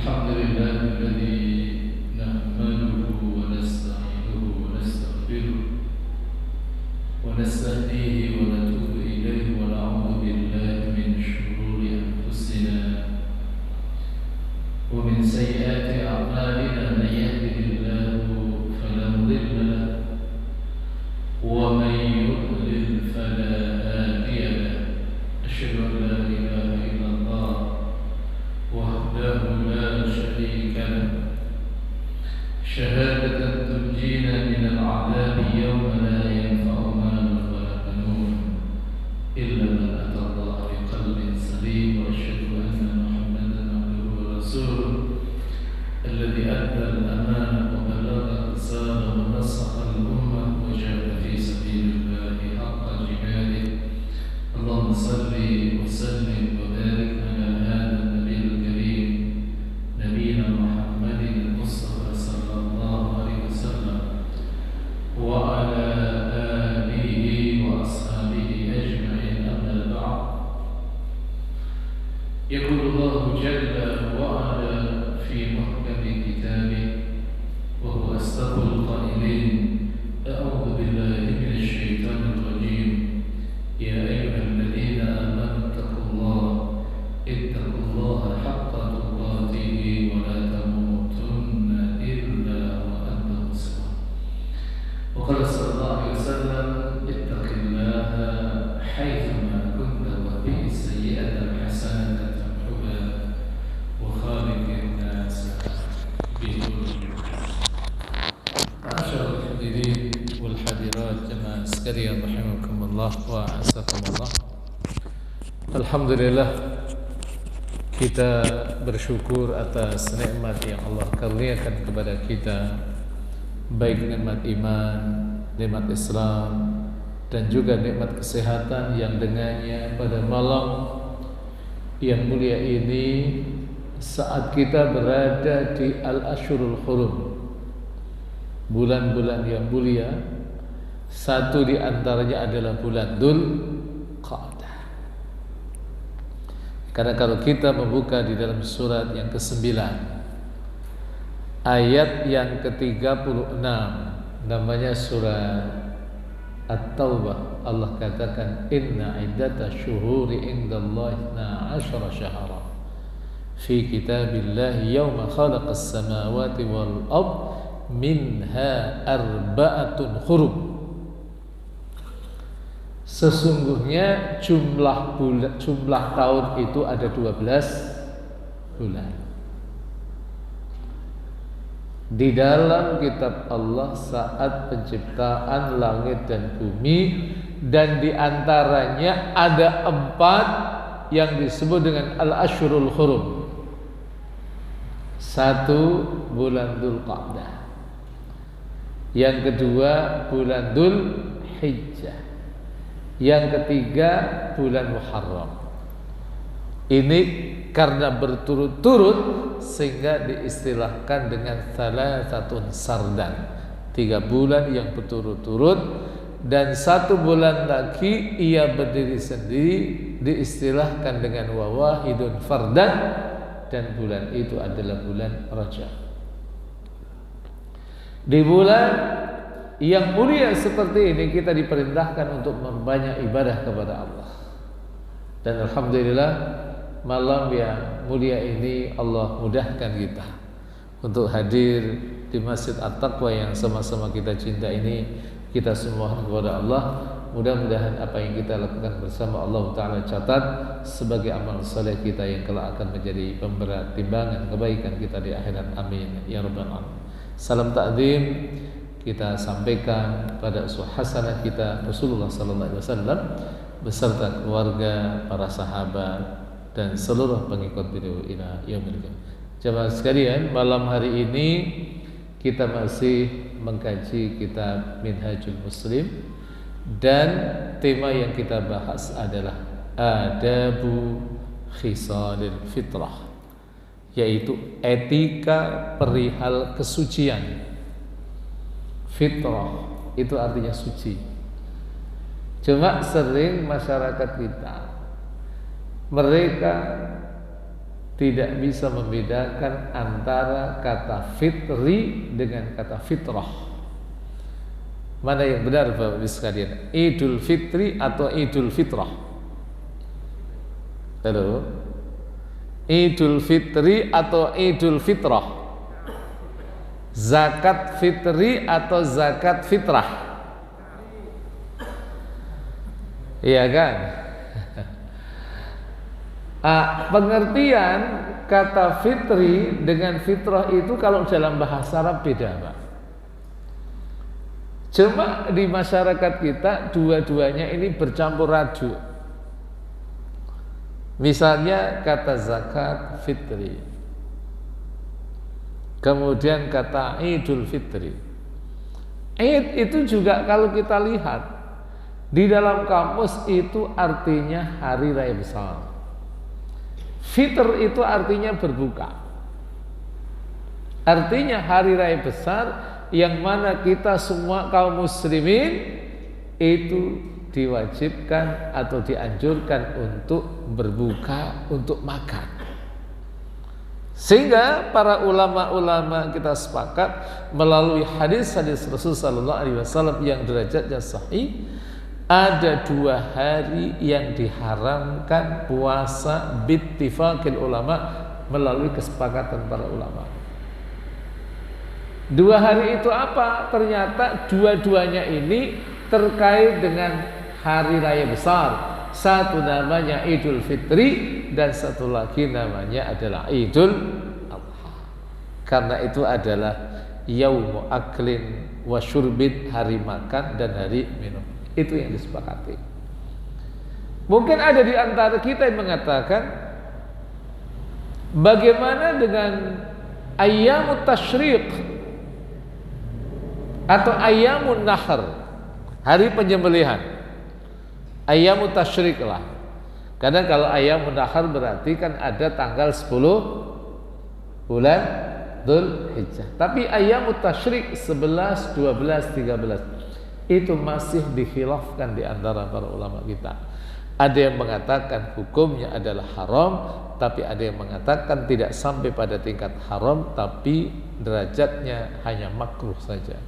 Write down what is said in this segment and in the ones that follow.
الحمد لله الذي نحمده ونستعينه ونستغفره ونستهديه ونتوب إليه ونعوذ بالله من شرور أنفسنا ومن سيئات أعمالنا. من يهده الله فلا مضل له ومن يضلل فلا هادي له. أشهد أن لا إله إلا الله وحده لا شريك له شهادة تنجينا من العذاب يوم لا ينفع مال ولا بنون إلا من أتى الله بقلب سليم. وأشهد أن محمدا عبده ورسوله الذي أدى الأمانة وبلغ الرسالة ونصح الأمة وجاهد في سبيل الله حق جهاده. اللهم صل وسلم وبارك على هذا النبي الكريم نبينا محمد المصطفى صلى الله عليه وسلم وعلى آله وأصحابه أجمعين. أما بعد، يقول الله جل وعلا في محكم كتابه وهو أصدق القائلين: أعوذ بالله من الشيطان الرجيم. يا أيها الذين آمنوا اتقوا الله حق تقاته ولا تموتن إلا وأنتم مسلمون. وقال صلى الله عليه وسلم: اتق الله حيثما كنت واتبع السيئة الحسنة تمحها وخالق الناس بخلق. معاشر الحاضرين والحاضرات jemaah sekalian rahimakumullah wa azakumullah. Alhamdulillah, kita bersyukur atas nikmat yang Allah karuniakan kepada kita, baik nikmat iman, nikmat Islam, dan juga nikmat kesehatan yang dengannya pada malam yang mulia ini, saat kita berada di Al-Ashurul Hurum, bulan-bulan yang mulia, satu di antaranya adalah bulan Dzul Qa'dah. Karena kalau kita membuka di dalam surat yang ke-9 ayat yang ke-36, namanya surat At-Taubah, Allah katakan: inna iddata syuhuri indallahi 12 syahra fi kitabillahi yawma khalaqas samawati wal ard minha arba'atun hurum. Sesungguhnya jumlah tahun itu ada 12 bulan. Di dalam kitab Allah saat penciptaan langit dan bumi, dan di antaranya ada 4 yang disebut dengan Al-Ashurul Hurum. 1 bulan Dzul Qa'dah, yang kedua bulan Dzul Hijjah, yang ketiga bulan Muharram. Ini karena berturut-turut sehingga diistilahkan dengan thalathatun sardan, 3 bulan yang berturut-turut, dan 1 bulan lagi ia berdiri sendiri diistilahkan dengan wawahidun fardan, dan bulan itu adalah bulan Rajab. Di bulan yang mulia seperti ini kita diperintahkan untuk memperbanyak ibadah kepada Allah. Dan alhamdulillah, malam yang mulia ini Allah mudahkan kita untuk hadir di Masjid At-Taqwa yang sama-sama kita cinta ini. Kita semua kepada Allah, mudah-mudahan apa yang kita lakukan bersama Allah Ta'ala catat sebagai amal saleh kita yang kelak akan menjadi pemberat timbangan kebaikan kita di akhirat. Amin ya rabbal alamin. Salam takdim kita sampaikan pada uswah hasanah kita Rasulullah sallallahu alaihi wasallam beserta keluarga, para sahabat, dan seluruh pengikut beliau ila yaumil qiyamah. Jemaah sekalian, malam hari ini kita masih mengkaji kitab Minhajul Muslim, dan tema yang kita bahas adalah Adabu Khisalil Fitrah, yaitu etika perihal kesucian. Fitrah itu artinya suci. Cuma sering masyarakat kita mereka tidak bisa membedakan antara kata fitri dengan kata fitrah. Mana yang benar Bapak Ibu sekalian? Idul Fitri atau Idul Fitrah? Halo? Idul Fitri atau Idul Fitrah? Zakat fitri atau zakat fitrah? Iya kan? Pengertian kata fitri dengan fitrah itu kalau dalam bahasa Arab beda, Pak. Cuma di masyarakat kita dua-duanya ini bercampur aduk. Misalnya kata zakat fitri, kemudian kata Idul Fitri. Id itu juga kalau kita lihat di dalam kamus itu artinya hari raya besar. Fitr itu artinya berbuka. Artinya hari raya besar yang mana kita semua kaum muslimin itu diwajibkan atau dianjurkan untuk berbuka, untuk makan. Sehingga para ulama-ulama kita sepakat melalui hadis-hadis Rasulullah sallallahu alaihi wasallam yang derajatnya sahih, ada 2 hari yang diharamkan puasa bittifaqil ulama melalui kesepakatan para ulama. 2 hari itu apa? Ternyata dua-duanya ini terkait dengan hari raya besar. Satu namanya Idul Fitri dan satu lagi namanya adalah Idul Adha. Karena itu adalah yaumu aklin wa syurbin, hari makan dan hari minum. Itu yang disepakati. Mungkin ada di antara kita yang mengatakan, bagaimana dengan ayyamut tasyriq atau ayyamun nahr, hari penyembelihan. Ayyamut tasyriq lah. Karena kalau ayyamun nahr berarti kan ada tanggal 10 bulan Dzulhijjah. Tapi ayyamut tasyriq 11, 12, 13 itu masih dikhilafkan di antara para ulama kita. Ada yang mengatakan hukumnya adalah haram, tapi ada yang mengatakan tidak sampai pada tingkat haram, tapi derajatnya hanya makruh saja.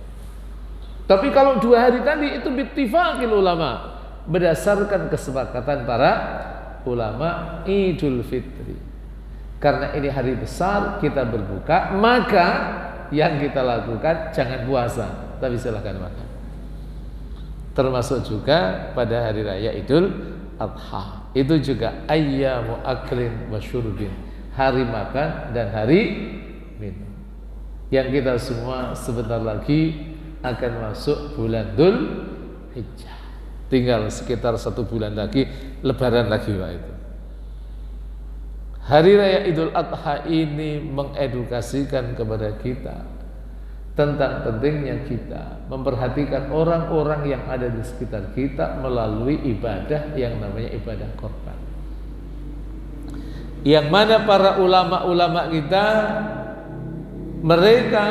Tapi kalau 2 hari tadi itu bittifaqil ulama, berdasarkan kesepakatan para ulama, Idul Fitri. Karena ini hari besar kita berbuka, maka yang kita lakukan jangan puasa, tapi silahkan makan. Termasuk juga pada hari raya Idul Adha, itu juga ayyamu aklin wa syurbin, hari makan dan hari minum. Yang kita semua sebentar lagi akan masuk bulan Dzulhijjah. Tinggal sekitar 1 bulan lagi lebaran lagi Pak itu. Hari raya Idul Adha ini mengedukasikan kepada kita tentang pentingnya kita memperhatikan orang-orang yang ada di sekitar kita melalui ibadah yang namanya ibadah korban. Yang mana para ulama-ulama kita, mereka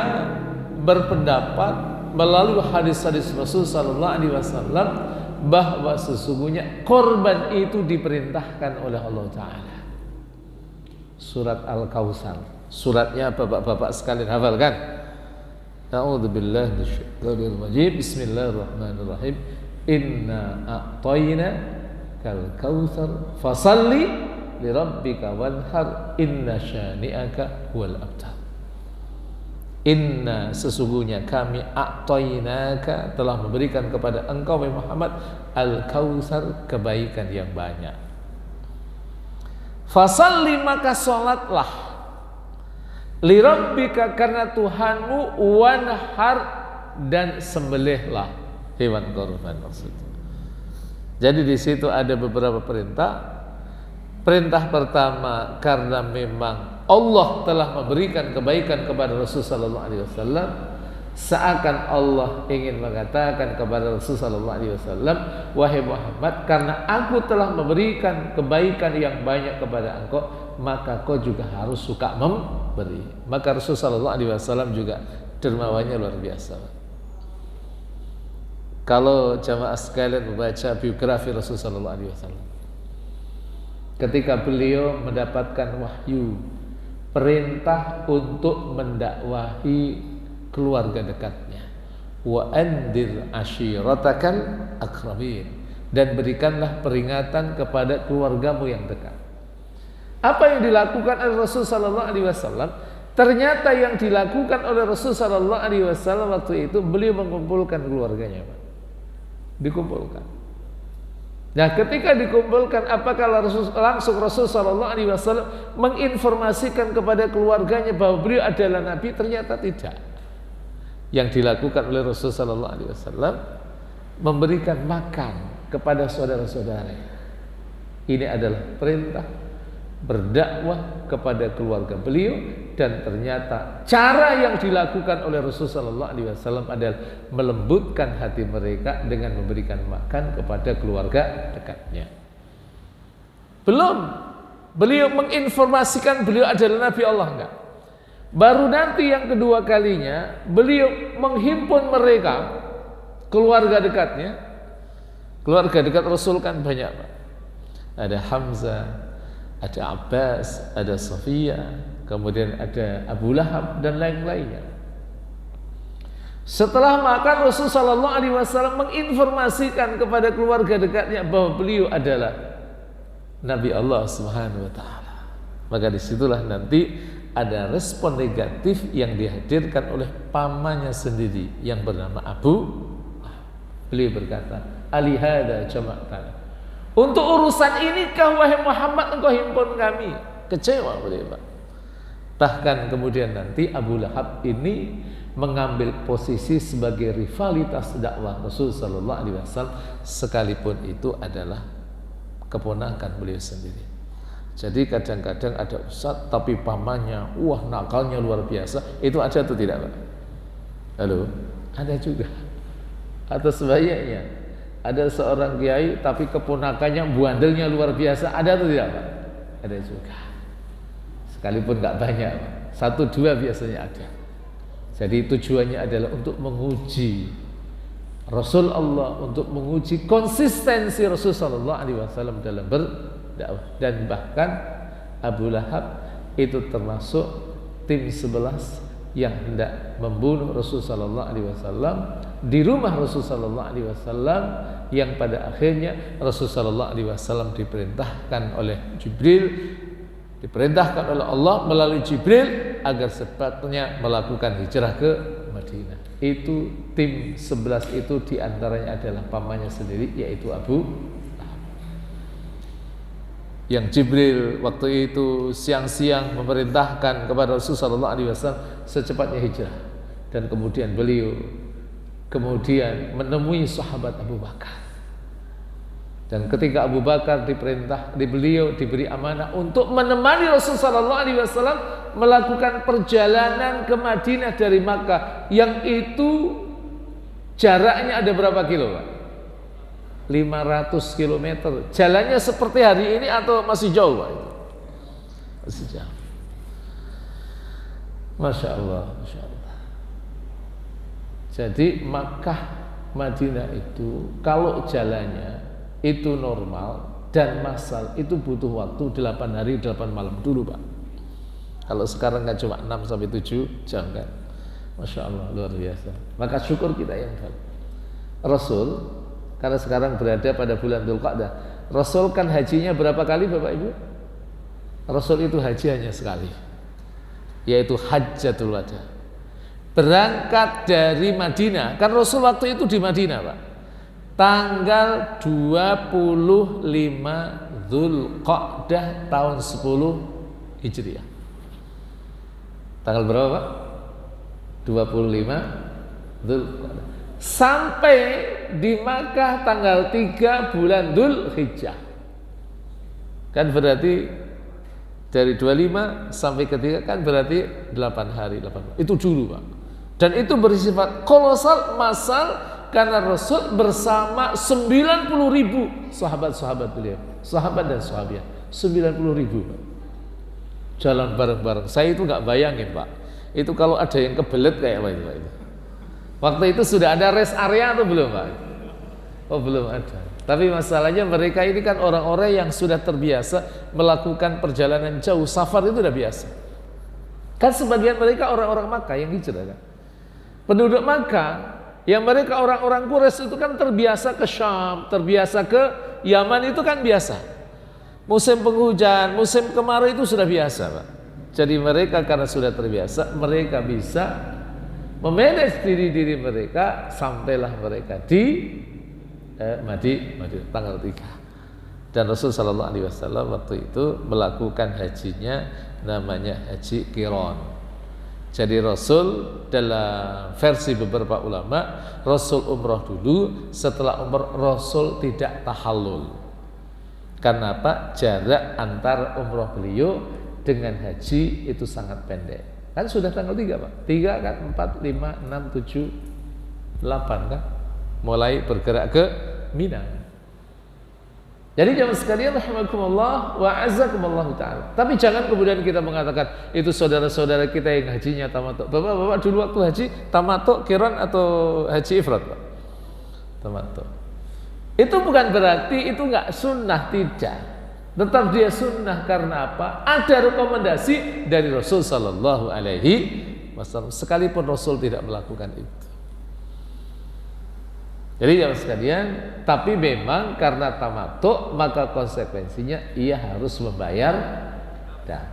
berpendapat melalui hadis-hadis Rasul sallallahu alaihi wasallam bahwa sesungguhnya korban itu diperintahkan oleh Allah Ta'ala. Surat Al-Kautsar, suratnya bapak-bapak sekalian hafal kan? A'udzubillahi minasyaitonir rajim. Bismillahirrahmanirrahim. Inna a'tayna kal kautsar fasalli lirabbika wanhar inna syani'aka huwal abtar. Inna, sesungguhnya kami, a'tainaka, telah memberikan kepada engkau Muhammad al-kautsar, kebaikan yang banyak. Fasalli, maka salatlah, lirabbika, karena Tuhanmu, wanhar, dan sembelihlah hewan korban maksudnya. Jadi di situ ada beberapa perintah. Perintah pertama, karena memang Allah telah memberikan kebaikan kepada Rasulullah sallallahu alaihi wasallam, seakan Allah ingin mengatakan kepada Rasulullah sallallahu alaihi wasallam, wahai Muhammad, karena aku telah memberikan kebaikan yang banyak kepada engkau, maka kau juga harus suka memberi. Maka Rasulullah sallallahu alaihi wasallam juga dermawannya luar biasa. Kalau jamaah sekalian membaca biografi Rasulullah sallallahu alaihi wasallam, ketika beliau mendapatkan wahyu perintah untuk mendakwahi keluarga dekatnya. Wa andir ashiratakal akrabin, dan berikanlah peringatan kepada keluargamu yang dekat. Apa yang dilakukan oleh Rasul sallallahu alaihi wasallam? Ternyata yang dilakukan oleh Rasul sallallahu alaihi wasallam waktu itu, beliau mengumpulkan keluarganya, Pak. Dikumpulkan. Nah, ketika dikumpulkan, apakah langsung Rasul sallallahu alaihi wasallam menginformasikan kepada keluarganya bahwa beliau adalah nabi? Ternyata tidak. Yang dilakukan oleh Rasul sallallahu alaihi wasallam memberikan makan kepada saudara-saudara. Ini adalah perintah berdakwah kepada keluarga beliau, dan ternyata cara yang dilakukan oleh Rasul sallallahu alaihi wasallam adalah melembutkan hati mereka dengan memberikan makan kepada keluarga dekatnya. Belum beliau menginformasikan beliau adalah nabi Allah, enggak. Baru nanti yang kedua kalinya beliau menghimpun mereka, keluarga dekatnya. Keluarga dekat Rasul kan banyak, Pak. Ada Hamzah, ada Abbas, ada Safiyah, kemudian ada Abu Lahab dan lain-lainnya. Setelah makan, Rasul sallallahu alaihi wasallam menginformasikan kepada keluarga dekatnya bahwa beliau adalah Nabi Allah Subhanahu wa taala. Maka disitulah nanti ada respon negatif yang dihadirkan oleh pamannya sendiri yang bernama Abu. Beliau berkata, "Alihada jama'tana." Untuk urusan ini kah wahai Muhammad engkau himpun kami? Kecewa beliau, Pak. Bahkan kemudian nanti Abu Lahab ini mengambil posisi sebagai rivalitas dakwah Rasul sallallahu alaihi wasallam, sekalipun itu adalah keponakan beliau sendiri. Jadi kadang-kadang ada ustadz tapi pamannya wah nakalnya luar biasa. Itu ada atau tidak, Pak? Halo? Ada juga. Atau sebaliknya, ada seorang kiai tapi keponakannya bandelnya luar biasa. Ada atau tidak, Pak? Ada juga. Sekalipun nggak banyak, Pak. 1-2 biasanya ada. Jadi tujuannya adalah untuk menguji Rasul Allah, untuk menguji konsistensi Rasul sallallahu alaihi wasallam dalam berdakwah. Dan bahkan Abu Lahab itu termasuk tim 11 yang hendak membunuh Rasul sallallahu alaihi wasallam di rumah Rasul sallallahu alaihi wasallam, yang pada akhirnya Rasul sallallahu alaihi wasallam diperintahkan oleh Jibril, diperintahkan oleh Allah melalui Jibril agar secepatnya melakukan hijrah ke Madinah. Itu tim 11 itu diantaranya adalah pamannya sendiri, yaitu Abu Lahab. Yang Jibril waktu itu siang-siang memerintahkan kepada Rasulullah SAW secepatnya hijrah, dan kemudian beliau menemui sahabat Abu Bakar. Dan ketika Abu Bakar beliau diberi amanah untuk menemani Rasulullah SAW melakukan perjalanan ke Madinah dari Makkah, yang itu jaraknya ada berapa kilo, Pak? 500 km. Jalannya seperti hari ini atau masih jauh, Pak? Masih jauh. Masya Allah, Masya Allah. Jadi Makkah Madinah itu kalau jalannya itu normal dan massal itu butuh waktu 8 hari 8 malam dulu, Pak. Kalau sekarang kan cuma 6 sampai 7 jam kan. Masya Allah, luar biasa. Maka syukur kita yang tahu. Rasul, karena sekarang berada pada bulan Dzulqa'dah, Rasul kan hajinya berapa kali, Bapak Ibu? Rasul itu haji hanya sekali, yaitu Hajjatul Wada. Berangkat dari Madinah, kan Rasul waktu itu di Madinah, Pak, tanggal 25 Dzulqa'dah tahun 10 Hijriah. Tanggal berapa, Pak? 25 Dzulqa'dah. Sampai di Makkah tanggal 3 bulan Dzulhijjah. Kan berarti dari 25 sampai ke 3 kan berarti 8 hari 8 hari. Itu dulu, Pak. Dan itu bersifat kolosal, massal, karena Rasul bersama 90.000 sahabat-sahabat beliau, sahabat dan sahabiah, 90.000, Pak. Jalan bareng-bareng. Saya itu nggak bayangin, Pak. Itu kalau ada yang kebelet kayak apa itu, Pak? Waktu itu sudah ada rest area atau belum, Pak? Oh, belum ada. Tapi masalahnya mereka ini kan orang-orang yang sudah terbiasa melakukan perjalanan jauh, safar itu sudah biasa. Kan sebagian mereka orang-orang Makkah yang hijrah kan. Penduduk Makkah yang mereka orang-orang Quraisy itu kan terbiasa ke Syam, terbiasa ke Yaman, itu kan biasa. Musim penghujan, musim kemarau itu sudah biasa, Pak. Jadi mereka karena sudah terbiasa, mereka bisa memanage diri mereka, sampailah mereka di Madinah tanggal 3. Dan Rasul sallallahu alaihi wasallam waktu itu melakukan hajinya namanya haji qiran. Jadi Rasul dalam versi beberapa ulama, Rasul umroh dulu, setelah umroh Rasul tidak tahallul. Karena apa? Jarak antara umroh beliau dengan haji itu sangat pendek. Kan sudah tanggal 3, Pak. 3 kan 4, 5, 6, 7, 8 kan? Mulai bergerak ke Mina. Jadi jamaah sekalian rahimakumullah wa azzakumullah ta'ala. Tapi jangan kemudian kita mengatakan itu saudara-saudara kita yang hajinya tamattu. Bapak-bapak dulu waktu haji tamattu, qiran atau haji ifrad, Pak? Tamattu. Itu bukan berarti itu enggak sunnah, tidak. Tetap dia sunnah karena apa? Ada rekomendasi dari Rasul sallallahu alaihi wasallam, sekalipun Rasul tidak melakukan itu. Jadi jamaah sekalian, tapi memang karena tamattu maka konsekuensinya ia harus membayar dam.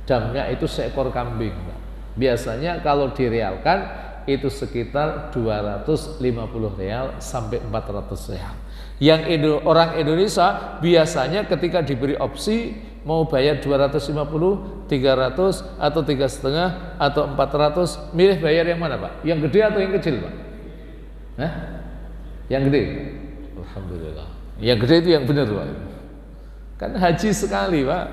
Damnya itu seekor kambing, Pak. Biasanya kalau direalkan itu sekitar 250 real sampai 400 real. Yang orang Indonesia biasanya ketika diberi opsi mau bayar 250, 300 atau 3,5 atau 400, milih bayar yang mana, Pak? Yang gede atau yang kecil, Pak? Hah? Yang gede? Alhamdulillah. Yang gede itu yang benar, Pak. Kan haji sekali, Pak.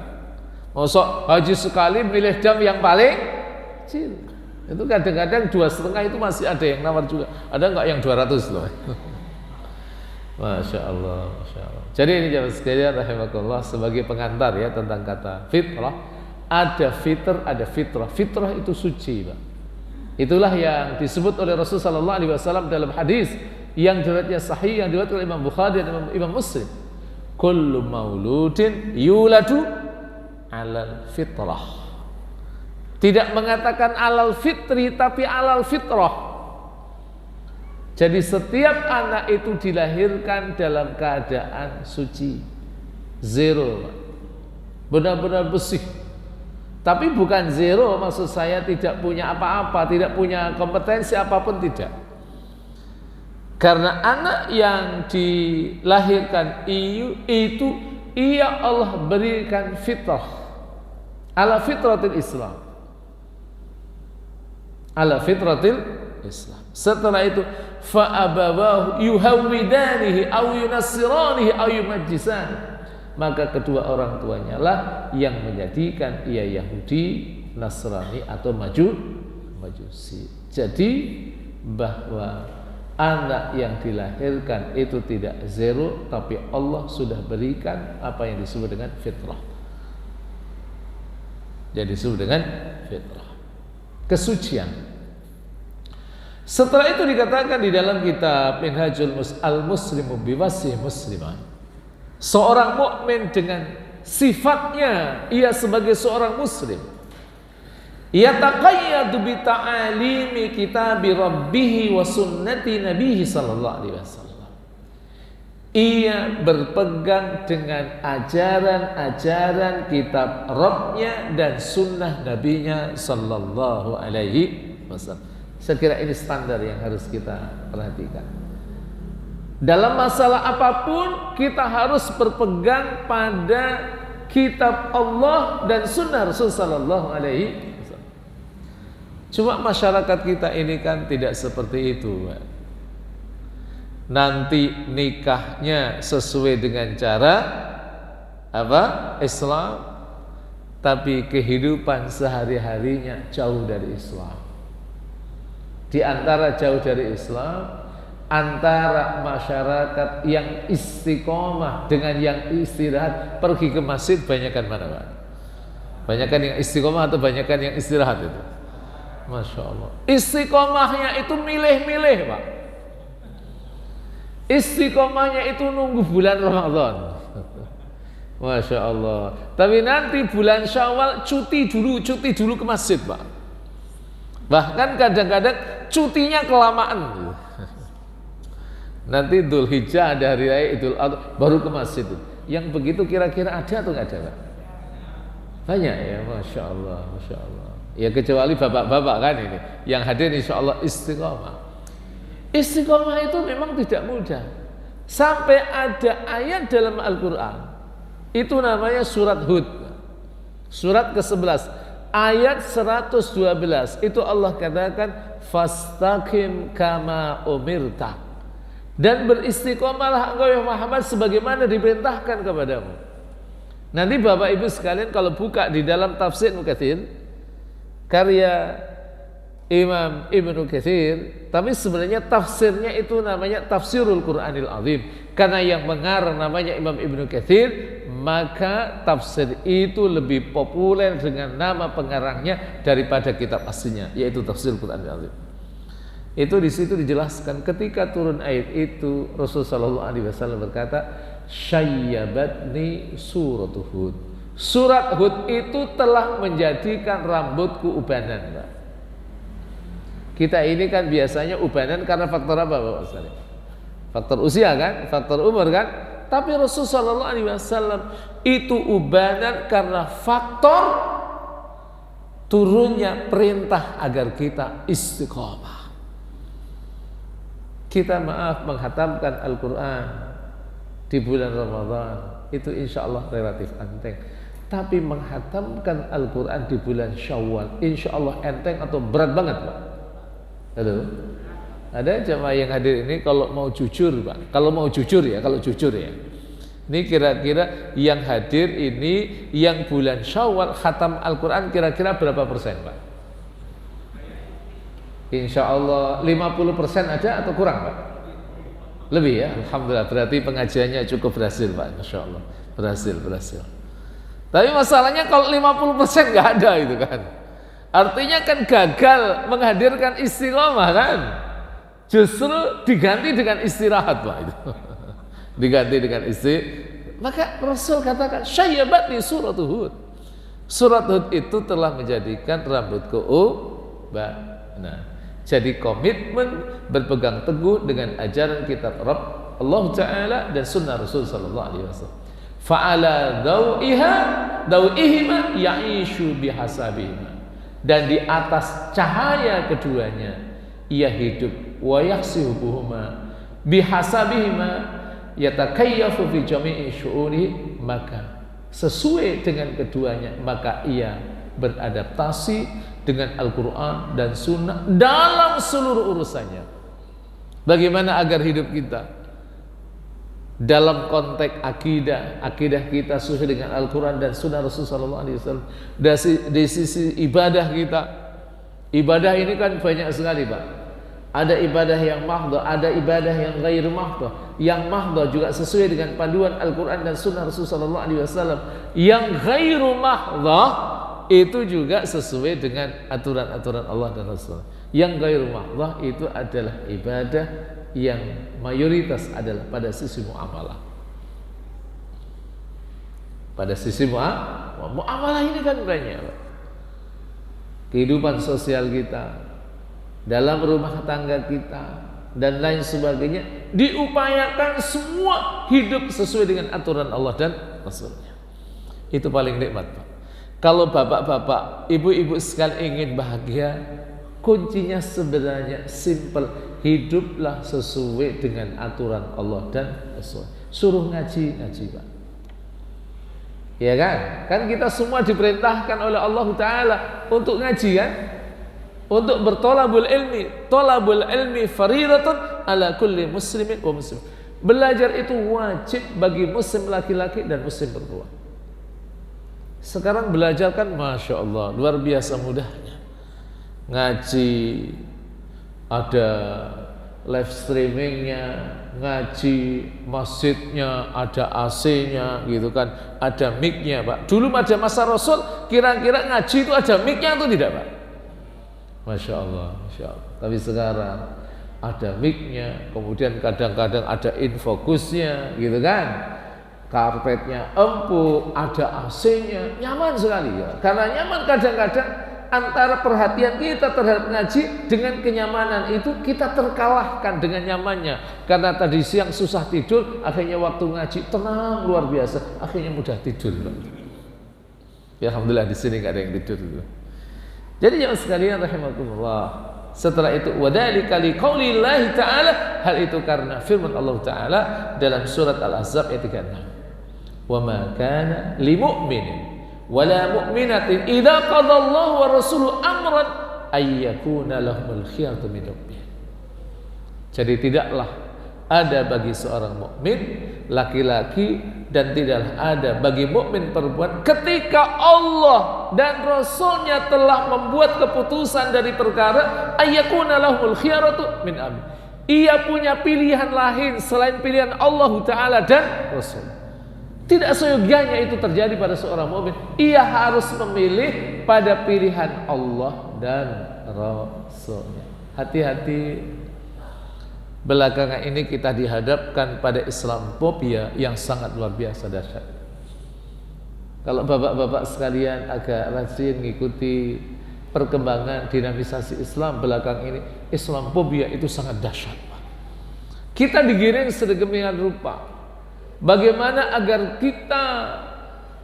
Mosok haji sekali milih dam yang paling kecil. Itu kadang-kadang 2,5 itu masih ada yang nawar juga. Ada enggak yang 200 loh? Masya Allah, Masya Allah. Jadi ini jamaah sekalian rahimakumullah, sebagai pengantar ya tentang kata fitrah. Ada fitr, ada fitrah. Fitrah itu suci, Pak. Itulah yang disebut oleh Rasul sallallahu alaihi wasallam dalam hadis yang riwayatnya sahih, yang diriwayatkan oleh Imam Bukhari dan Imam Muslim. Kullu mauludin yuladu alal fitrah. Tidak mengatakan alal fitri, tapi alal fitrah. Jadi setiap anak itu dilahirkan dalam keadaan suci, zero, benar-benar bersih. Tapi bukan zero, maksud saya tidak punya apa-apa, tidak punya kompetensi apapun, tidak. Karena anak yang dilahirkan itu ia Allah berikan fitrah, ala fitratil Islam, ala fitratil Islam. Setelah itu fa abawahu yuhawwidanihi aw yunassiranihi aw yumajjisanihi, maka kedua orang tuanya lah yang menjadikan ia Yahudi, Nasrani atau Majusi. Jadi bahwa anak yang dilahirkan itu tidak zero, tapi Allah sudah berikan apa yang disebut dengan fitrah. Jadi disebut dengan fitrah, kesucian. Setelah itu dikatakan di dalam kitab Minhajul Al-Muslimu biwasih muslimah, seorang mukmin dengan sifatnya ia sebagai seorang muslim, ia taqayyadu bi ta'alimi kitabi rabbih wa sunnati nabihi sallallahu alaihi wasallam. Ia berpegang dengan ajaran-ajaran kitab Rabbnya dan sunnah nabinya sallallahu alaihi wasallam. Saya kira ini standar yang harus kita perhatikan. Dalam masalah apapun kita harus berpegang pada kitab Allah dan sunnah Rasul sallallahu alaihi wasallam. Cuma masyarakat kita ini kan tidak seperti itu, Pak. Nanti nikahnya sesuai dengan cara apa? Islam, tapi kehidupan sehari-harinya jauh dari Islam. Di antara jauh dari Islam, antara masyarakat yang istiqomah dengan yang istirahat, pergi ke masjid banyakan mana, Pak? Banyakan yang istiqomah atau banyakan yang istirahat itu? Masya Allah. Istiqomahnya itu milih-milih, Pak. Istiqomahnya itu nunggu bulan Ramadan. Masya Allah. Tapi nanti bulan Syawal cuti dulu ke masjid, Pak. Bahkan kadang-kadang cutinya kelamaan. Nanti Dzulhijjah ada hari raya Idul Adha baru ke masjid. Yang begitu kira-kira ada atau nggak ada, Pak? Banyak ya, Masya Allah, Masya Allah. Ya kecuali bapak-bapak kan ini yang hadir insya Allah istiqomah. Istiqomah itu memang tidak mudah. Sampai ada ayat dalam Al-Quran, itu namanya surat Hud, surat ke-11 ayat 112. Itu Allah katakan fastaqim kama umirta, dan beristiqomahlah engkau ya Muhammad sebagaimana diperintahkan kepadamu. Nanti Bapak Ibu sekalian kalau buka di dalam tafsir Ibnu Katsir, karya Imam Ibnu Katsir, tapi sebenarnya tafsirnya itu namanya Tafsirul Quranil Azim. Karena yang mengarang namanya Imam Ibnu Katsir, maka tafsir itu lebih populer dengan nama pengarangnya daripada kitab aslinya, yaitu Tafsirul Quranil Azim. Itu di situ dijelaskan ketika turun ayat itu Rasulullah sallallahu alaihi wasallam berkata, "Syayyabatni surat Hud." Surat Hud itu telah menjadikan rambutku ubanan, Pak. Kita ini kan biasanya ubanan karena faktor apa, Bapak sekalian? Faktor usia kan, faktor umur kan. Tapi Rasulullah SAW itu ubanan karena faktor turunnya perintah agar kita istiqomah. Kita maaf menghatamkan Al-Quran di bulan Ramadan itu insya Allah relatif enteng. Tapi menghatamkan Al-Quran di bulan Syawal insya Allah enteng atau berat banget, Pak? Halo, ada jamaah yang hadir ini kalau mau jujur, Pak. Kalau mau jujur ya, kalau jujur ya. Ini kira-kira yang hadir ini yang bulan Syawal khatam Al-Quran kira-kira berapa persen, Pak? Insya Allah 50% ada atau kurang, Pak? Lebih ya, Alhamdulillah. Berarti pengajiannya cukup berhasil, Pak. Masya Allah, berhasil. Tapi masalahnya kalau 50% nggak ada itu kan. Artinya kan gagal menghadirkan istiqomah kan. Justru diganti dengan istirahat, Pak, itu. Diganti dengan Maka Rasul katakan syayyabatni surat Hud. Surat Hud itu telah menjadikan rambutku ubanan. Jadi komitmen berpegang teguh dengan ajaran kitab Rabb Allah Ta'ala dan sunnah Rasul sallallahu alaihi wasallam. Fa'ala daw'ihima ya'ishu bihasabihima. Dan di atas cahaya keduanya ia hidup, wa yahsibuhuma bihasabihima yatakayyafu fi jami'i syu'uni, maka sesuai dengan keduanya maka ia beradaptasi dengan Al-Quran dan Sunnah dalam seluruh urusannya. Bagaimana agar hidup kita dalam konteks akidah kita sesuai dengan Al-Quran dan Sunnah Rasulullah SAW. Dari sisi ibadah kita, ibadah ini kan banyak sekali, Pak. Ada ibadah yang mahdhah, ada ibadah yang ghair mahdhah. Yang mahdhah juga sesuai dengan panduan Al-Quran dan Sunnah Rasulullah SAW. Yang ghair mahdhah itu juga sesuai dengan aturan-aturan Allah dan Rasul. Yang ghair mahdhah itu adalah ibadah yang mayoritas adalah pada sisi muamalah. Pada sisi muamalah ini kan banyak, Pak. Kehidupan sosial kita, dalam rumah tangga kita dan lain sebagainya diupayakan semua hidup sesuai dengan aturan Allah dan Rasulnya. Itu paling nikmat, Pak. Kalau bapak-bapak, ibu-ibu sekalian ingin bahagia, kuncinya sebenarnya simple. Hiduplah sesuai dengan aturan Allah dan Rasul. Suruh ngaji, Pak. Ya kan? Kan kita semua diperintahkan oleh Allah Ta'ala untuk ngaji kan? Untuk bertolabul ilmi. Tolabul ilmi faridatun ala kulli muslimin wa muslim. Belajar itu wajib bagi muslim laki-laki dan muslim perempuan. Sekarang belajar kan Masya Allah luar biasa mudahnya. Ngaji, ada live streamingnya, ngaji masjidnya, ada AC-nya gitu kan, ada mic-nya, Pak. Dulu pada masa Rasul kira-kira ngaji itu ada mic-nya atau tidak, Pak? Masya Allah, Masya Allah. Tapi sekarang ada mic-nya, kemudian kadang-kadang ada infokusnya, gitu kan. Karpetnya empuk, ada AC-nya, nyaman sekali ya. Karena nyaman kadang-kadang antara perhatian kita terhadap ngaji dengan kenyamanan itu kita terkalahkan dengan nyamannya. Karena tadi siang susah tidur, akhirnya waktu ngaji tenang luar biasa, akhirnya mudah tidur. Ya alhamdulillah di sini nggak ada yang tidur. Jadi yang sekalian rahimakumullah, setelah itu wadzalika liqaulillahi ta'ala, hal itu karena firman Allah Ta'ala dalam surat Al-Ahzab ayat 36. Wa ma kana limu'minin wala mu'minatin idza qadallahu wa rasuluhu amran ay yakuna lahumul khiyaratu min rabbihim. Jadi tidaklah ada bagi seorang mukmin laki-laki dan tidaklah ada bagi mukmin perempuan ketika Allah dan Rasulnya telah membuat keputusan dari perkara ay yakuna lahumul khiyaratu min amri. Ia punya pilihan lain selain pilihan Allah Ta'ala dan Rasul. Tidak seyogianya itu terjadi pada seorang mukmin. Ia harus memilih pada pilihan Allah dan Rasulnya. Hati-hati, belakangan ini kita dihadapkan pada Islamophobia yang sangat luar biasa dahsyat. Kalau bapak-bapak sekalian agak rajin mengikuti perkembangan dinamisasi Islam belakang ini, Islamophobia itu sangat dahsyat. Kita digiring sedemikian rupa. Bagaimana agar kita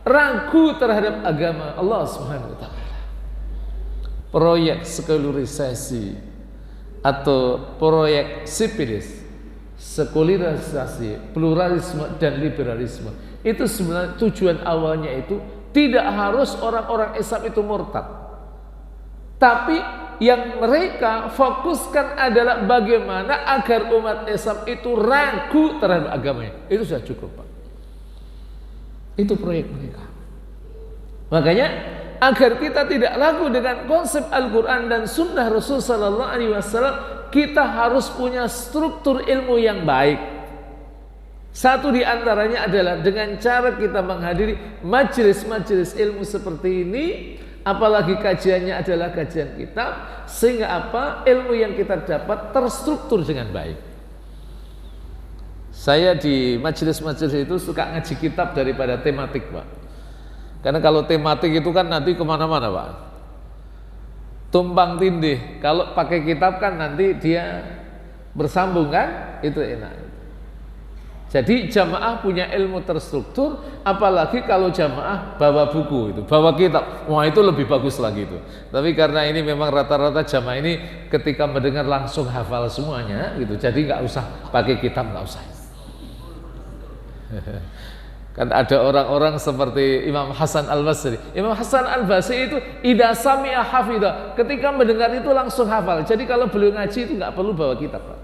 ragu terhadap agama Allah Subhanahu wa taala. Proyek sekularisasi atau proyek sipilis, sekularisasi, pluralisme dan liberalisme, itu sebenarnya tujuan awalnya itu tidak harus orang-orang Islam itu murtad. Tapi yang mereka fokuskan adalah bagaimana agar umat Islam itu ragu terhadap agamanya. Itu sudah cukup, Pak. Itu proyek mereka. Makanya agar kita tidak ragu dengan konsep Al-Quran dan Sunnah Rasul Sallallahu Alaihi Wasallam, kita harus punya struktur ilmu yang baik. Satu di antaranya adalah dengan cara kita menghadiri majelis-majelis ilmu seperti ini. Apalagi kajiannya adalah kajian kitab, sehingga apa? Ilmu yang kita dapat terstruktur dengan baik. Saya di majelis-majelis itu suka ngaji kitab daripada tematik, Pak. Karena kalau tematik itu kan nanti kemana-mana, Pak. Tumpang tindih. Kalau pakai kitab kan nanti dia bersambung kan? Itu enak. Jadi jamaah punya ilmu terstruktur, apalagi kalau jamaah bawa buku itu, bawa kitab, wah itu lebih bagus lagi itu. Tapi karena ini memang rata-rata jamaah ini ketika mendengar langsung hafal semuanya gitu, jadi nggak usah pakai kitab, nggak usah. Kan ada orang-orang seperti Imam Hasan Al-Basri. Imam Hasan Al-Basri itu idza sami'a hafidha, ketika mendengar itu langsung hafal. Jadi kalau beliau ngaji itu nggak perlu bawa kitab, Pak.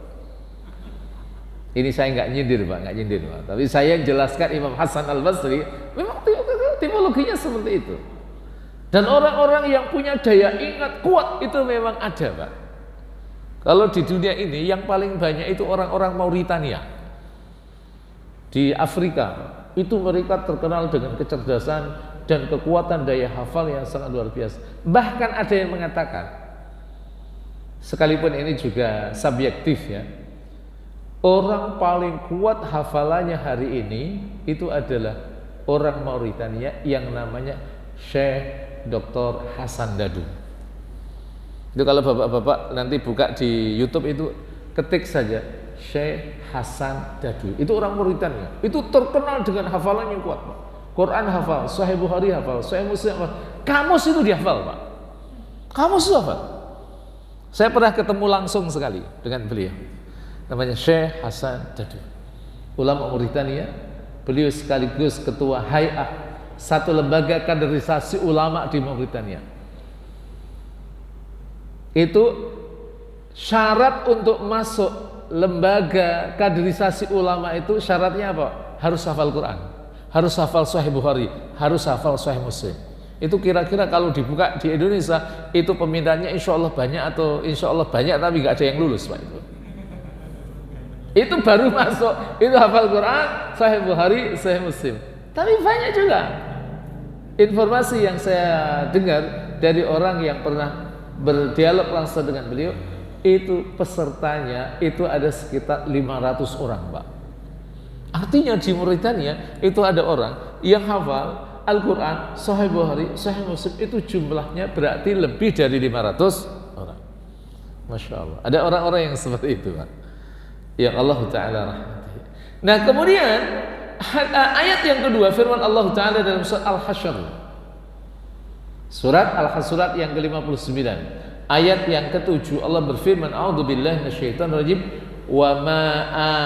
Ini saya nggak nyindir, Pak, nggak nyindir, Pak. Tapi saya jelaskan Imam Hasan Al-Basri memang tipologinya seperti itu. Dan orang-orang yang punya daya ingat kuat itu memang ada, Pak. Kalau di dunia ini yang paling banyak itu orang-orang Mauritania di Afrika, itu mereka terkenal dengan kecerdasan dan kekuatan daya hafal yang sangat luar biasa. Bahkan ada yang mengatakan, sekalipun ini juga subjektif ya, orang paling kuat hafalannya hari ini itu adalah orang Mauritania yang namanya Syekh Dr. Hasan Dadu. Itu kalau bapak-bapak nanti buka di YouTube itu ketik saja Syekh Hasan Dadu. Itu orang Mauritania. Itu terkenal dengan hafalannya kuat, Pak. Quran hafal, Sahih Bukhari hafal, Sahih Muslim hafal. Kamus itu dihafal, Pak. Kamus itu hafal. Saya pernah ketemu langsung sekali dengan beliau. Namanya Syekh Hasan Dadu, ulama Mauritania. Beliau sekaligus ketua Hay'ah, satu lembaga kaderisasi ulama di Mauritania. Itu syarat untuk masuk lembaga kaderisasi ulama itu syaratnya apa? Harus hafal Quran, harus hafal Sahih Bukhari, harus hafal Sahih Muslim. Itu kira-kira kalau dibuka di Indonesia itu peminatnya insya Allah banyak, atau insya Allah banyak tapi nggak ada yang lulus, Pak. Itu baru masuk, itu hafal Quran, Sahih Bukhari, Sahih Muslim. Tapi banyak juga informasi yang saya dengar dari orang yang pernah berdialog langsung dengan beliau. itu pesertanya itu ada sekitar 500 orang, Pak. Artinya di Mauritania itu ada orang yang hafal Al-Quran, Sahih Bukhari, Sahih Muslim itu jumlahnya berarti lebih dari 500 orang. Masya Allah. Ada orang-orang yang seperti itu, Pak, yang Allah Ta'ala rahmati. Nah kemudian ayat yang kedua firman Allah Ta'ala dalam surat Al-Hasyr, surat Al-Hasyr yang ke-59, ayat yang ke-7, Allah berfirman, a'udzubillahi minasyaitonir rajim, wa ma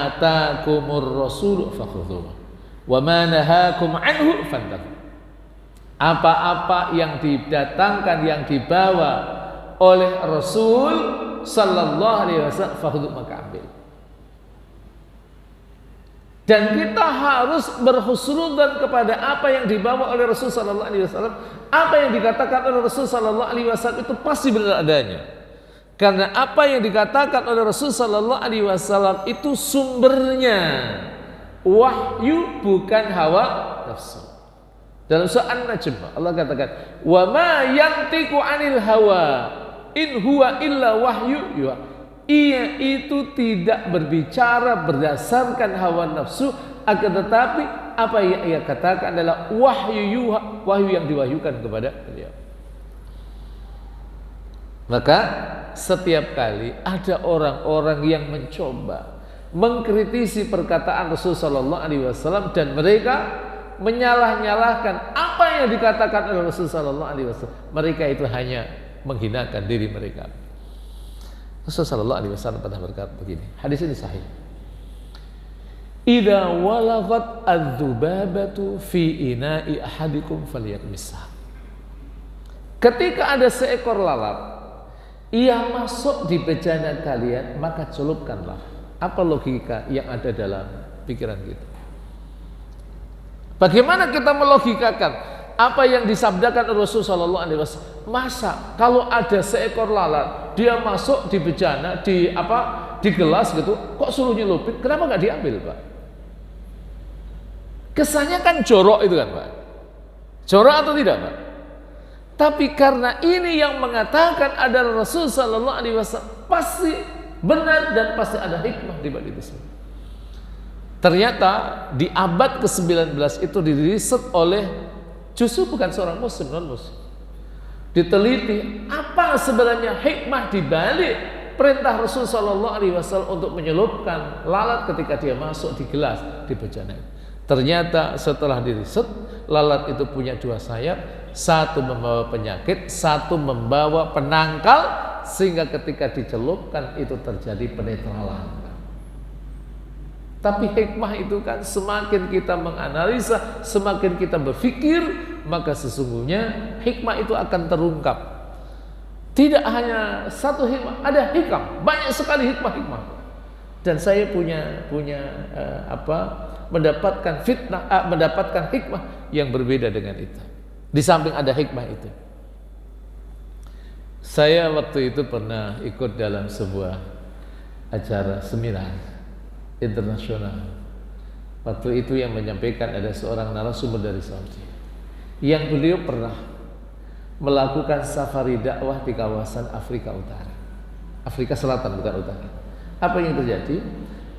atakumur rasul fakhudhuhu wa ma nahakum anhu fantahu. Apa-apa yang didatangkan, yang dibawa oleh Rasul sallallahu alaihi wasallam, fakhudhuhu, maka ambil. Dan kita harus berhusnudzon kepada apa yang dibawa oleh Rasul sallallahu alaihi wasallam. Apa yang dikatakan oleh Rasul sallallahu alaihi wasallam itu pasti benar adanya. Karena apa yang dikatakan oleh Rasul sallallahu alaihi wasallam itu sumbernya wahyu, bukan hawa nafsu. Dalam surah An-Najm Allah katakan, "Wa ma yantiqu 'anil hawa in huwa illa wahyu yuha." Ia itu tidak berbicara berdasarkan hawa nafsu, akan tetapi apa yang ia katakan adalah wahyu yuha, wahyu yang diwahyukan kepada beliau. Maka setiap kali ada orang-orang yang mencoba mengkritisi perkataan Rasul sallallahu alaihi wasallam dan mereka menyalah-nyalahkan apa yang dikatakan oleh Rasul sallallahu alaihi wasallam, mereka itu hanya menghinakan diri mereka. Rasul sallallahu alaihi wasallam pernah berkata begini, hadis ini sahih. Idza walaghat adz-dzubabatu fi ina'i ahadikum falyakmisha. Ketika ada seekor lalat ia masuk di bejana kalian, maka celupkanlah. Apa logika yang ada dalam pikiran kita? Bagaimana kita melogikakan apa yang disabdakan Rasulullah SAW? Masa kalau ada seekor lalat, dia masuk di bejana, di gelas gitu, kok suruh nyelupin? Kenapa nggak diambil, Pak? Kesannya kan jorok itu kan, Pak. Jorok atau tidak, Pak? Tapi karena ini yang mengatakan adalah Rasul sallallahu alaihi wasallam, pasti benar dan pasti ada hikmah di balik itu. Ternyata di abad ke-19 itu diriset oleh justru bukan seorang muslim, non muslim. Diteliti apa sebenarnya hikmah di balik perintah Rasul sallallahu alaihi wasallam untuk menyelupkan lalat ketika dia masuk di gelas di bejana. Ternyata setelah diriset, lalat itu punya dua sayap, satu membawa penyakit, satu membawa penangkal, sehingga ketika dicelupkan itu terjadi penetralan. Tapi hikmah itu kan semakin kita menganalisa, semakin kita berpikir, maka sesungguhnya hikmah itu akan terungkap. Tidak hanya satu hikmah, ada hikam, banyak sekali hikmah-hikmah. Dan saya mendapatkan hikmah yang berbeda dengan itu. Di samping ada hikmah itu, saya waktu itu pernah ikut dalam sebuah acara seminar internasional. Waktu itu yang menyampaikan ada seorang narasumber dari Saudi, yang beliau pernah melakukan safari dakwah di kawasan Afrika Utara, Afrika Selatan bukan utara. Apa yang terjadi?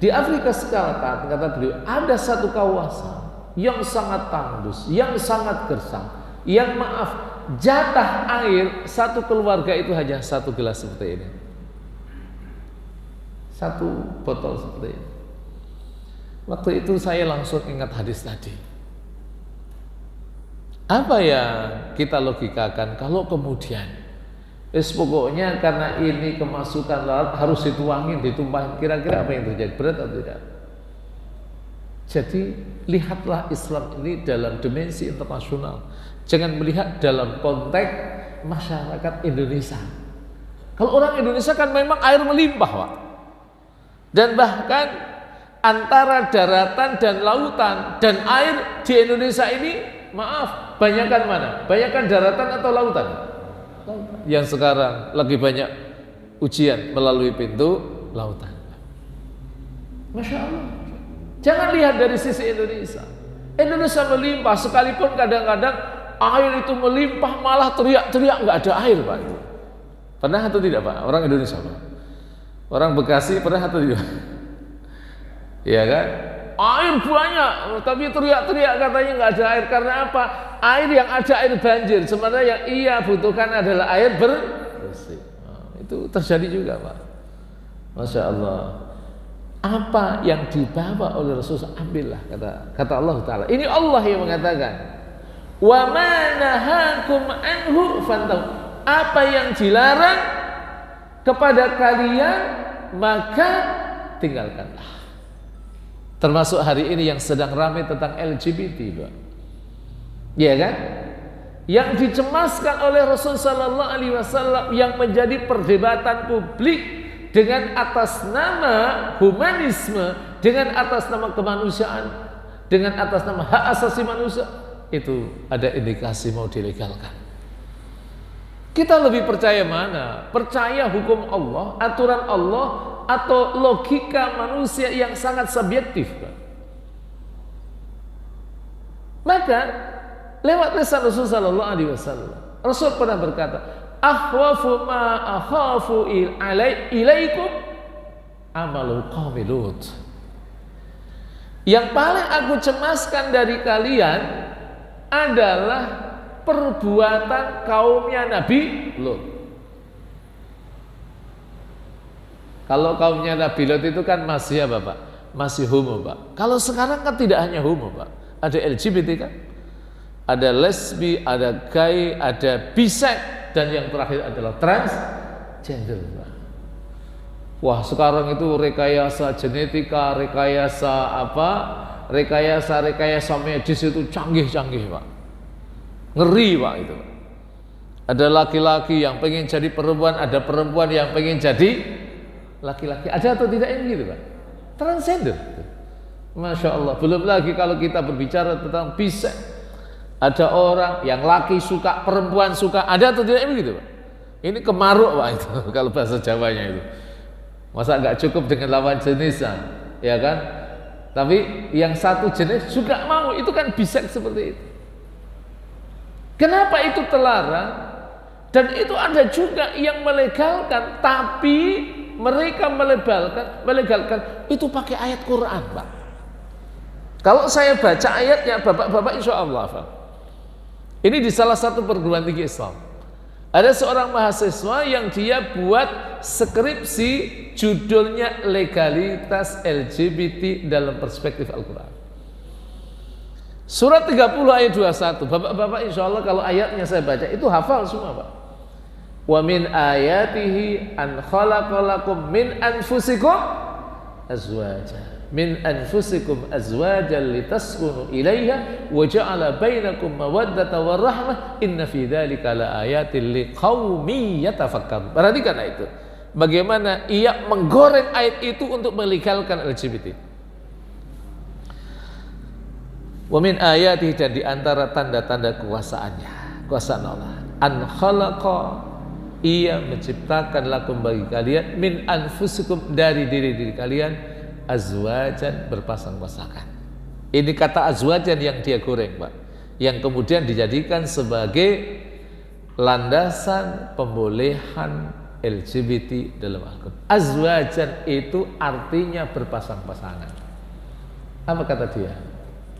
Di Afrika Selatan, kata beliau, ada satu kawasan yang sangat tandus, yang sangat gersang, yang jatah air satu keluarga itu hanya satu gelas seperti ini, satu botol seperti ini. Waktu itu saya langsung ingat hadis tadi. Apa yang kita logikakan kalau kemudian pokoknya karena ini kemasukan lalat harus dituangin, ditumpahin, kira-kira apa yang terjadi? Berat atau tidak? Jadi lihatlah Islam ini dalam dimensi internasional. Jangan melihat dalam konteks masyarakat Indonesia. Kalau orang Indonesia kan memang air melimpah, Pak. Dan bahkan antara daratan dan lautan dan air di Indonesia ini, maaf, banyakkan mana? Banyakkan daratan atau lautan? Yang sekarang lagi banyak ujian melalui pintu lautan. Masya Allah. Jangan lihat dari sisi Indonesia. Indonesia melimpah, sekalipun kadang-kadang air itu melimpah malah teriak-teriak nggak ada air, Pak. Pernah atau tidak, Pak? Orang Indonesia, Pak. Orang Bekasi pernah atau tidak? Iya kan? Air banyak, tapi teriak-teriak katanya nggak ada air. Karena apa? Air yang ada air banjir. Sebenarnya yang ia butuhkan adalah air bersih. Itu terjadi juga, Pak. Masya Allah. Apa yang dibawa oleh Rasulullah, ambillah, kata Allah Ta'ala. Ini Allah yang mengatakan, wa ma nahakum anhu fantahu. Apa yang dilarang kepada kalian maka tinggalkanlah. Termasuk hari ini yang sedang ramai tentang LGBT, Pak. Iya kan? Yang dicemaskan oleh Rasul sallallahu alaihi wasallam, yang menjadi perdebatan publik dengan atas nama humanisme, dengan atas nama kemanusiaan, dengan atas nama hak asasi manusia, itu ada indikasi mau dilegalkan. Kita lebih percaya mana? Percaya hukum Allah, aturan Allah, atau logika manusia yang sangat subjektif, Pak? Maka lewat lisan Rasul sallallahu alaihi wasallam, Rasul pernah berkata, akhwafu ma akhafu ilaikum amalul qaumi Lut. Yang paling aku cemaskan dari kalian adalah perbuatan kaumnya Nabi Lut. Kalau kaumnya Nabi Lut itu kan masih apa, Pak? Masih homo, Pak. Kalau sekarang kan tidak hanya homo, Pak. Ada LGBT kan? Ada lesbi, ada gay, ada bisex, dan yang terakhir adalah transgender, Pak. Wah, sekarang itu rekayasa genetika, rekayasa apa? Rekayasa medis itu canggih-canggih, Pak. Ngeri, Pak, itu, Pak. Ada laki-laki yang pengen jadi perempuan, ada perempuan yang pengen jadi laki-laki. Ada atau tidak ini gitu, Pak? Transgender. Masya Allah. Belum lagi kalau kita berbicara tentang bisex. Ada orang yang laki suka, perempuan suka. Ada atau tidak ini gitu, Pak? Ini kemaruk, Pak, itu kalau bahasa Jawanya itu. Masa nggak cukup dengan lawan jenisnya, ya kan? Tapi yang satu jenis juga mau, itu kan bisex seperti itu. Kenapa itu terlarang? Dan itu ada juga yang melegalkan, tapi mereka melegalkan itu pakai ayat Quran, Pak. Kalau saya baca ayatnya, bapak-bapak insya Allah, Pak. Ini di salah satu perguruan tinggi Islam. Ada seorang mahasiswa yang dia buat skripsi judulnya legalitas LGBT dalam perspektif Al-Quran. Surat 30 ayat 21. Bapak-bapak insya Allah kalau ayatnya saya baca itu hafal semua, Pak. Wa min ayatihi an khalaqalakum min anfusikum azwajan litaskunu ilaiha wa ja'ala bainakum mawaddata warahmah inna fi dzalika laayatin liqaumin yatafakkarun. Perhatikan itu. Bagaimana ia menggoreng ayat itu untuk melegalkan LGBT. Wa min ayatihi, dan di antara tanda-tanda kekuasaannya, kekuasaan Allah, an khalaqa, ia menciptakan lakum bagi kalian min anfusikum, dari diri-diri kalian, azwajan, berpasang-pasangan. Ini kata azwajan yang dia goreng, Pak, yang kemudian dijadikan sebagai landasan pembolehan LGBT dalam Al-Quran. Azwajan itu artinya berpasang-pasangan. Apa kata dia,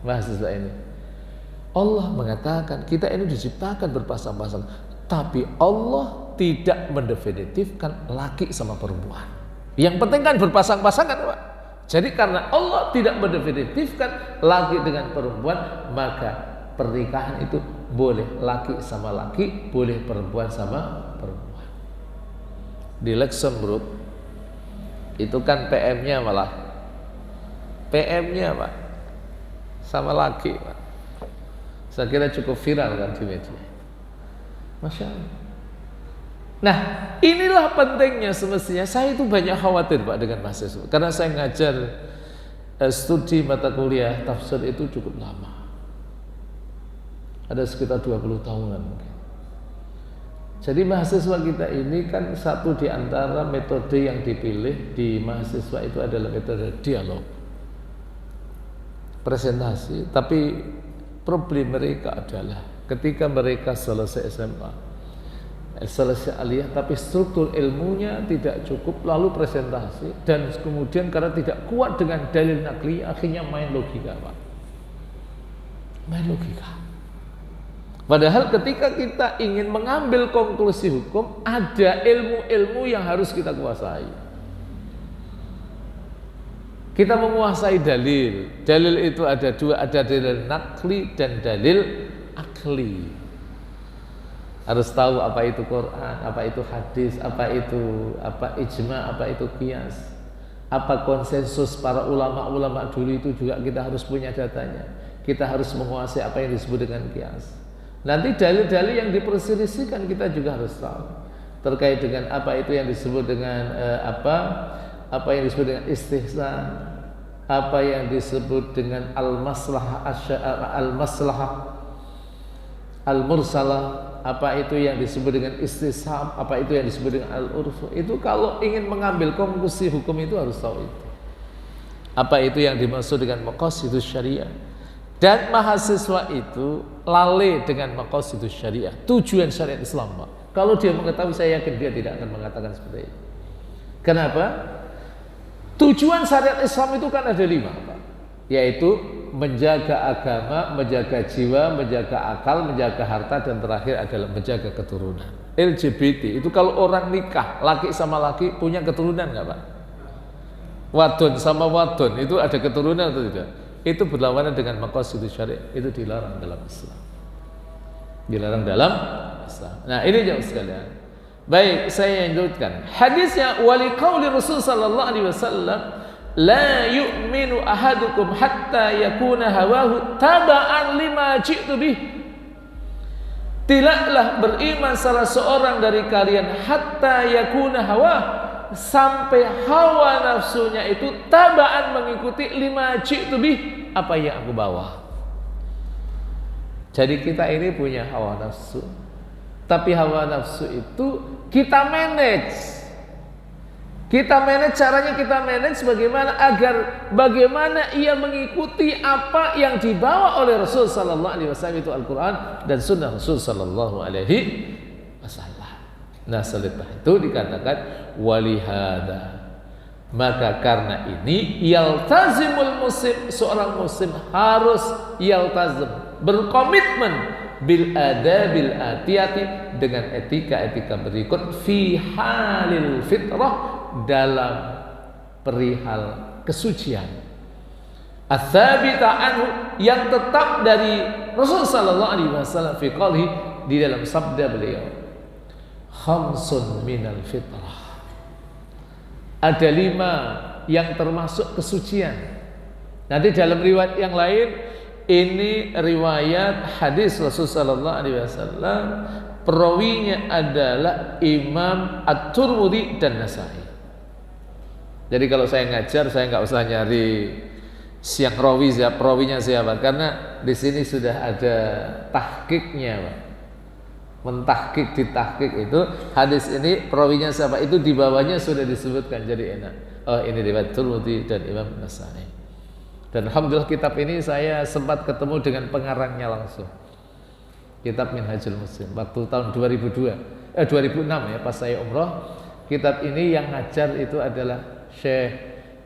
mahasiswa ini? Allah mengatakan kita ini diciptakan berpasang-pasang, tapi Allah tidak mendefinitifkan laki sama perempuan. Yang penting kan berpasang-pasangan, Pak. Jadi karena Allah tidak mendefinitifkan laki dengan perempuan, maka pernikahan itu boleh laki sama laki, boleh perempuan sama perempuan. Di Luxembourg itu kan PM-nya Pak sama laki, Pak. Saya kira cukup viral kan di media. Masya Allah. Nah, inilah pentingnya semestinya. Saya itu banyak khawatir, Pak, dengan mahasiswa. Karena saya ngajar studi mata kuliah tafsir itu cukup lama. Ada sekitar 20 tahunan mungkin. Jadi mahasiswa kita ini kan satu di antara metode yang dipilih di mahasiswa itu adalah metode dialog, presentasi. Tapi problem mereka adalah ketika mereka selesai SMA, selesai aliyah, tapi struktur ilmunya tidak cukup, lalu presentasi, dan kemudian karena tidak kuat dengan dalil nakli, akhirnya main logika, Pak. Main logika. Padahal ketika kita ingin mengambil konklusi hukum, ada ilmu-ilmu yang harus kita kuasai. Kita menguasai dalil. Dalil itu ada dua, ada dalil nakli dan dalil akli. Harus tahu apa itu Quran, apa itu hadis, apa ijma, apa itu qiyas, apa konsensus para ulama-ulama dulu, itu juga kita harus punya datanya. Kita harus menguasai apa yang disebut dengan qiyas. Nanti dalil-dalil yang diperselisihkan kita juga harus tahu terkait dengan apa itu yang disebut dengan apa yang disebut dengan istihsan, apa yang disebut dengan al-maslahah al-mursalah, apa itu yang disebut dengan istishab, apa itu yang disebut dengan al-urf. Itu kalau ingin mengambil konklusi hukum itu harus tahu itu. Apa itu yang dimaksud dengan maqasidus syariah. Dan mahasiswa itu lalai dengan maqasidus syariah, tujuan syariat Islam, Pak. Kalau dia mengetahui, saya yakin dia tidak akan mengatakan seperti itu. Kenapa? Tujuan syariat Islam itu kan ada 5, Pak. Yaitu menjaga agama, menjaga jiwa, menjaga akal, menjaga harta, dan terakhir adalah menjaga keturunan. LGBT itu kalau orang nikah, laki sama laki punya keturunan nggak, Pak? Wadon sama wadon itu ada keturunan atau tidak? Itu berlawanan dengan maqasidus syariah, itu dilarang dalam Islam. Dilarang dalam Islam. Nah, ini jauh sekalian. Baik, saya lanjutkan. Hadisnya wali qauli Rasul sallallahu alaihi wasallam, la yu'minu ahadukum hatta yakuna hawahu taba'an lima ji'tu bih. Tidaklah beriman salah seorang dari kalian hatta yakuna hawa, sampai hawa nafsunya itu taba'an mengikuti lima ji'tu bih, apa yang aku bawa. Jadi kita ini punya hawa nafsu, tapi hawa nafsu itu kita manage. Caranya kita manage bagaimana ia mengikuti apa yang dibawa oleh Rasul sallallahu alaihi wasallam, itu Al-Qur'an dan sunnah Rasul sallallahu alaihi wasallam. Nah, setelah itu dikatakan walihada, maka karena ini yaltazimul muslim, seorang muslim harus yaltazim, berkomitmen bil adabil atiyati, dengan etika-etika berikut fi halil fitrah, dalam perihal kesucian, ats-tsabita anhu, yang tetap dari Rasul sallallahu alaihi wasallam, fi qalihi, di dalam sabda beliau, khamsun minal fitrah, ada 5 yang termasuk kesucian. Nanti dalam riwayat yang lain, ini riwayat hadis Rasul sallallahu alaihi wasallam, perawinya adalah Imam At-Tirmidzi dan Nasai. Jadi kalau saya ngajar, saya nggak usah nyari siang rawi, perawinya siapa, karena di sini sudah ada tahqiqnya, Pak. Mentahqiq, ditahqiq itu hadis ini perawinya siapa, itu di bawahnya sudah disebutkan, jadi enak. Oh, ini riwayat Tirmidzi dan Imam Nasai. Dan alhamdulillah kitab ini saya sempat ketemu dengan pengarangnya langsung. Kitab Minhajul Muslim waktu tahun 2006 ya, pas saya umroh. Kitab ini yang ngajar itu adalah Syekh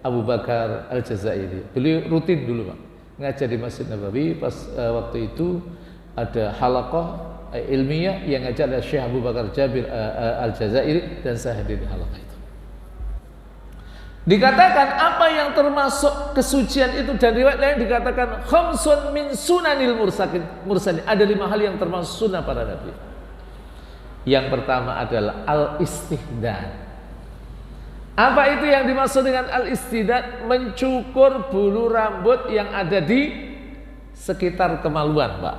Abu Bakar Al-Jazairi. Beliau rutin dulu, Pak, ngajar di Masjid Nabawi. Pas waktu itu ada halaqah ilmiah yang ngajar adalah Syekh Abu Bakar Jabir Al-Jazairi, dan saya hadir di halaqah itu. Dikatakan apa yang termasuk kesucian itu, dan riwayat lain dikatakan khamsun min sunanil mursalin, ada 5 hal yang termasuk sunnah para nabi. Yang pertama adalah al-istihdad. Apa itu yang dimaksud dengan al-istihdad? Mencukur bulu rambut yang ada di sekitar kemaluan, Pak.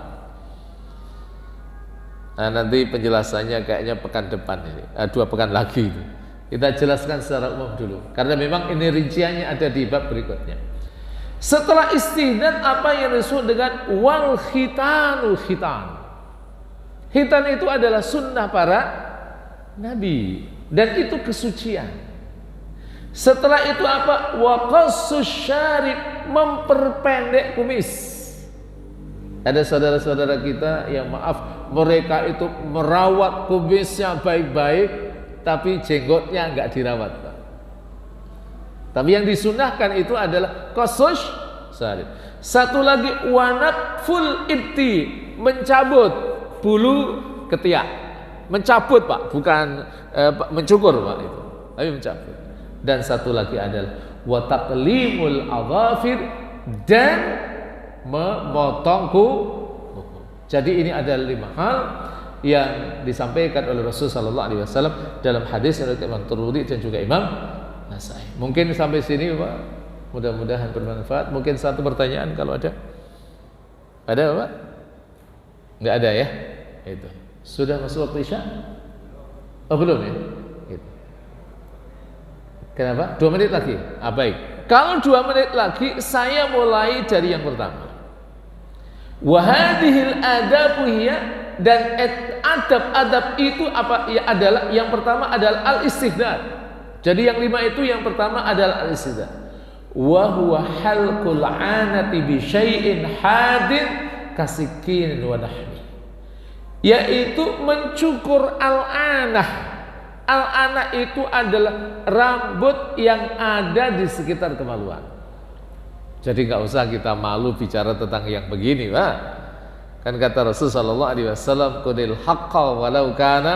Nah, nanti penjelasannya kayaknya pekan depan ini, 2 pekan lagi itu. Kita jelaskan secara umum dulu, karena memang ini rinciannya ada di bab berikutnya. Setelah istihdad, apa yang disebut dengan wal khitanu khitan. Khitan itu adalah sunnah para nabi, dan itu kesucian. Setelah itu apa? Wa qassus syarib, memperpendek kumis. Ada saudara-saudara kita yang maaf mereka itu merawat kumisnya baik-baik, tapi jenggotnya enggak dirawat, Pak. Tapi yang disunahkan itu adalah qasus syarib. Satu lagi wanatful ibti, mencabut bulu ketiak. Mencabut, Pak, bukan mencukur, Pak, itu. Tapi mencabut. Dan satu lagi adalah wa taqlimul adhafir, dan memotong kuku. Jadi ini adalah 5 hal yang disampaikan oleh Rasulullah sallallahu alaihi wasallam dalam hadis dari Imam Tirmidzi dan juga Imam Nasai. Mungkin sampai sini, Pak. Mudah-mudahan bermanfaat. Mungkin satu pertanyaan kalau ada. Ada, Pak? Enggak ada ya? Itu. Sudah masuk waktu Isya? Oh, belum ya? Gitu. Kenapa? 2 menit lagi. Baik. Kalau 2 menit lagi, saya mulai dari yang pertama. Wa hadhil adabu hiya, dan adab-adab itu apa ya, adalah yang pertama adalah al-istihdad. Jadi yang 5 itu yang pertama adalah al-istihdad. Wa huwa halqul anati bi syai'in hadin kasikin wa nahwi, yaitu mencukur al-anah. Al-anah itu adalah rambut yang ada di sekitar kemaluan. Jadi nggak usah kita malu bicara tentang yang begini, Pak. Kan kata Rasul sallallahu alaihi wasallam, qulil haqqa walau kana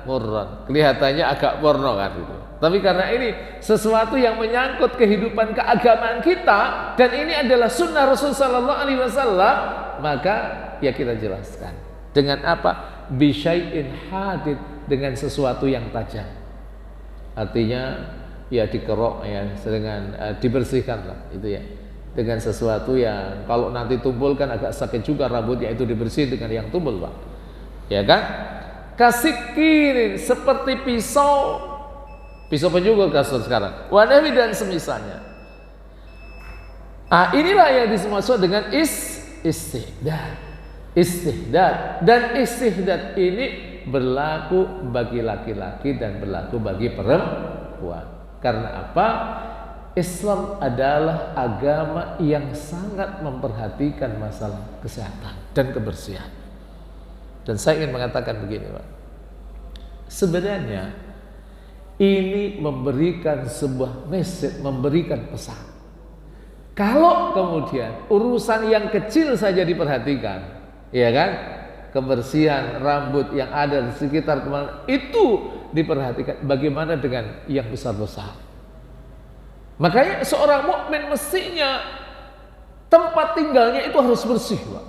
murran. Kelihatannya agak porno kan itu. Tapi karena ini sesuatu yang menyangkut kehidupan keagamaan kita, dan ini adalah sunnah Rasul sallallahu alaihi wasallam, maka ya kita jelaskan. Dengan apa? Bi syai'in hadid, dengan sesuatu yang tajam. Artinya ya dikerok ya, dengan dibersihkan lah itu ya. Dengan sesuatu yang kalau nanti tumpul kan agak sakit juga rambutnya, itu dibersihin dengan yang tumpul, Pak. Ya kan? Kasikin, seperti pisau pencukur kasur sekarang. Wanawi dan semisalnya. Inilah yang dimaksud dengan istihdad. Istihdad, dan istihdad ini berlaku bagi laki-laki dan berlaku bagi perempuan. Karena apa? Islam adalah agama yang sangat memperhatikan masalah kesehatan dan kebersihan. Dan saya ingin mengatakan begini, Pak. Sebenarnya ini memberikan sebuah message, memberikan pesan. Kalau kemudian urusan yang kecil saja diperhatikan, ya kan? Kebersihan rambut yang ada di sekitar kemaluan itu diperhatikan, bagaimana dengan yang besar-besar? Makanya seorang mukmin mestinya tempat tinggalnya itu harus bersih, Pak.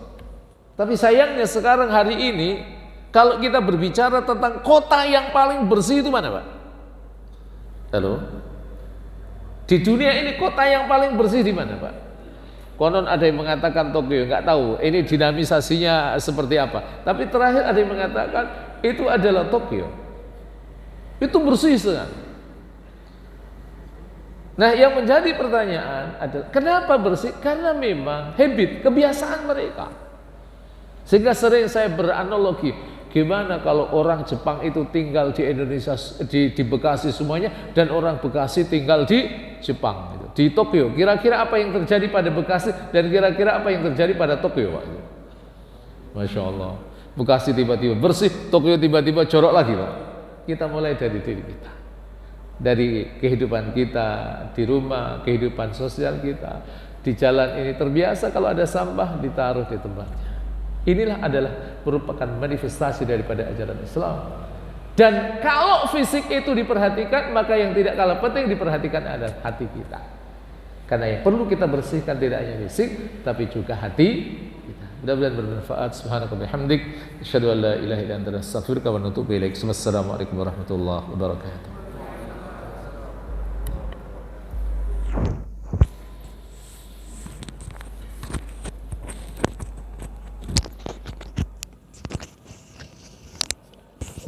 Tapi sayangnya sekarang hari ini kalau kita berbicara tentang kota yang paling bersih itu mana, Pak? Halo? Di dunia ini kota yang paling bersih di mana, Pak? Konon ada yang mengatakan Tokyo, nggak tahu ini dinamisasinya seperti apa. Tapi terakhir ada yang mengatakan itu adalah Tokyo. Itu bersih sekali. Nah, yang menjadi pertanyaan adalah kenapa bersih? Karena memang habit, kebiasaan mereka. Sehingga sering saya beranalogi, gimana kalau orang Jepang itu tinggal di Indonesia, di Bekasi semuanya, dan orang Bekasi tinggal di Jepang, di Tokyo. Kira-kira apa yang terjadi pada Bekasi dan kira-kira apa yang terjadi pada Tokyo, Pak? Masya Allah. Bekasi tiba-tiba bersih, Tokyo tiba-tiba jorok lagi, Pak. Kita mulai dari diri kita. Dari kehidupan kita di rumah, kehidupan sosial kita di jalan ini terbiasa kalau ada sampah ditaruh di tempatnya. Inilah adalah merupakan manifestasi daripada ajaran Islam. Dan kalau fisik itu diperhatikan, maka yang tidak kalah penting diperhatikan adalah hati kita. Karena yang perlu kita bersihkan tidak hanya fisik, tapi juga hati kita. Mudah-mudahan bermanfaat. Subhanaka wa bihamdik, asyhadu an la ilaha illa anta, astaghfiruka wa atubu ilaik. Wassalamualaikum warahmatullahi wabarakatuh.